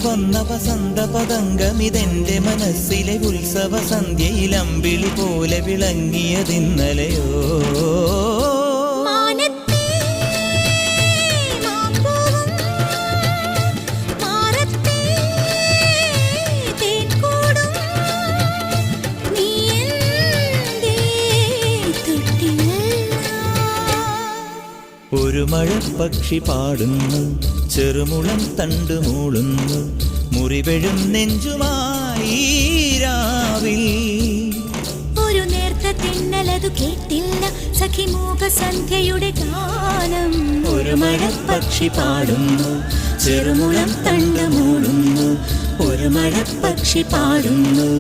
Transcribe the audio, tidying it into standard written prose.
വന്ന വസന്ത പതംഗമിതെന്റെ മനസ്സിലെ ഉത്സവ സന്ധ്യയിൽ അമ്പിളി പോലെ വിളങ്ങിയതിന്നലെയോ. ഒരു മഴപ്പക്ഷി പാടുന്നു, ചെറുമുളം തണ്ടു മൂളുന്നു, മുറിവെഴും നെഞ്ചുമായി രാവിൽ. ഒരു നേർത്ത തിന്നലതു കേട്ടില്ല സഖി മൂകസന്ധ്യയുടെ ഗാനം. ഒരു മഴപ്പക്ഷി പാടുന്നു, ചെറുമുളം തണ്ടു മൂളുന്നു, ഒരു മഴപ്പക്ഷി പാടുന്നു.